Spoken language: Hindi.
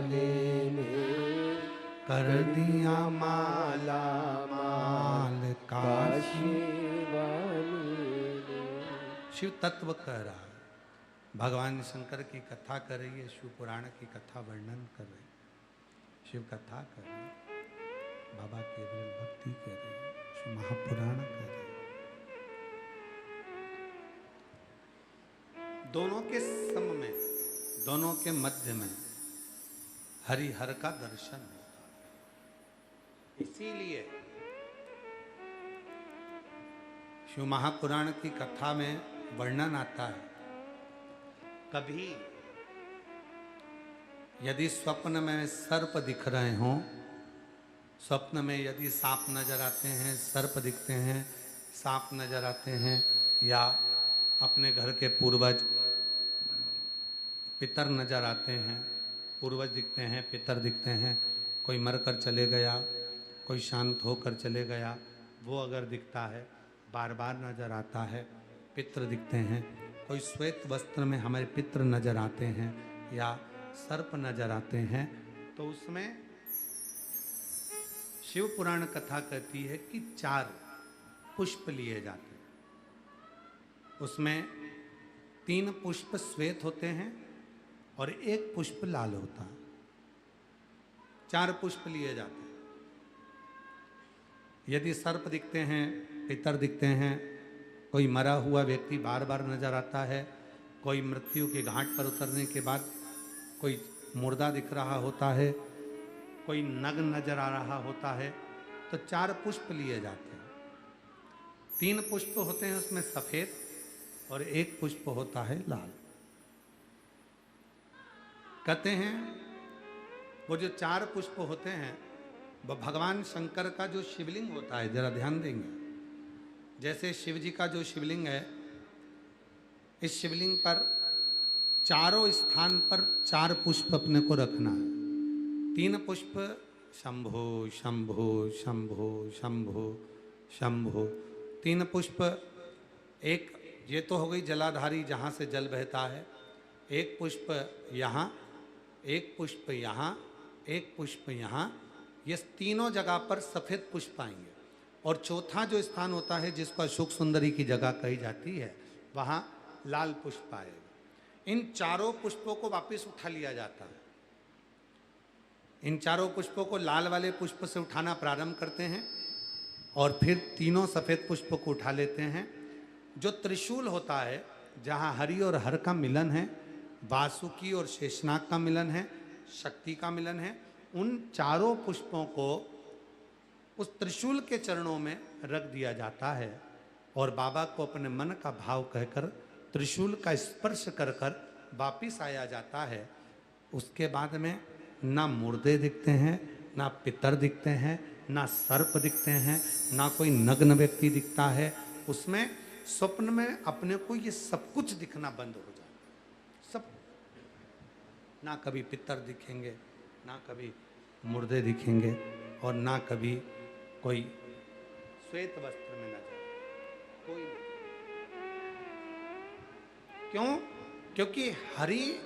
ने कर दिया माला माल काशी वाले। शिव तत्व कह रहा है, भगवान शंकर की कथा कर रही है, शिव पुराण की कथा वर्णन कर रही है, शिव कथा कर रही है, बाबा केवल भक्ति कर रही है, शिव महापुराण कर रही है। दोनों के सम में, दोनों के मध्य में हरिहर का दर्शन होता है। इसीलिए शिव महापुराण की कथा में वर्णन आता है, कभी यदि स्वप्न में सर्प दिख रहे हों, स्वप्न में यदि सांप नजर आते हैं, सर्प दिखते हैं, सांप नजर आते हैं, या अपने घर के पूर्वज पितर नजर आते हैं, पूर्वज दिखते हैं, पितर दिखते हैं, कोई मरकर चले गया, कोई शांत होकर चले गया, वो अगर दिखता है, बार बार नजर आता है, पितर दिखते हैं, कोई श्वेत वस्त्र में हमारे पितर नजर आते हैं या सर्प नजर आते हैं, तो उसमें शिव पुराण कथा कहती है कि 4 पुष्प लिए जाते हैं। उसमें 3 पुष्प श्वेत होते हैं और 1 पुष्प लाल होता है। 4 पुष्प लिए जाते हैं। यदि सर्प दिखते हैं, पितर दिखते हैं, कोई मरा हुआ व्यक्ति बार बार नजर आता है, कोई मृत्यु के घाट पर उतरने के बाद कोई मुर्दा दिख रहा होता है, कोई नग्न नजर आ रहा होता है, तो 4 पुष्प लिए जाते हैं। 3 पुष्प होते हैं उसमें सफेद और 1 पुष्प होता है लाल। कहते हैं वो जो 4 पुष्प होते हैं वो भगवान शंकर का जो शिवलिंग होता है, जरा ध्यान देंगे, जैसे शिव जी का जो शिवलिंग है, इस शिवलिंग पर चारों स्थान पर 4 पुष्प अपने को रखना है। 3 पुष्प शंभो शंभो शंभो शंभो शंभो, 3 पुष्प, एक ये तो हो गई जलाधारी जहाँ से जल बहता है, 1 पुष्प यहाँ, 1 पुष्प यहाँ, 1 पुष्प यहाँ, ये तीनों जगह पर सफ़ेद पुष्प आएंगे। और चौथा जो स्थान होता है जिसको अशोक सुंदरी की जगह कही जाती है, वहाँ लाल पुष्प आएगा। इन 4 पुष्पों को वापस उठा लिया जाता है। इन 4 पुष्पों को लाल वाले पुष्प से उठाना प्रारंभ करते हैं और फिर तीनों सफ़ेद पुष्प को उठा लेते हैं। जो त्रिशूल होता है, जहाँ हरि और हर का मिलन है, वासुकी और शेषनाग का मिलन है, शक्ति का मिलन है, उन 4 पुष्पों को उस त्रिशूल के चरणों में रख दिया जाता है और बाबा को अपने मन का भाव कहकर त्रिशूल का स्पर्श कर कर वापिस आया जाता है। उसके बाद में ना मुर्दे दिखते हैं, ना पितर दिखते हैं, ना सर्प दिखते हैं, ना कोई नग्न व्यक्ति दिखता है। उसमें स्वप्न में अपने को ये सब कुछ दिखना बंद हो जाता है। सब, ना कभी पितर दिखेंगे, ना कभी मुर्दे दिखेंगे, और ना कभी कोई श्वेत वस्त्र में नजर, कोई नहीं। क्यों? क्योंकि हरि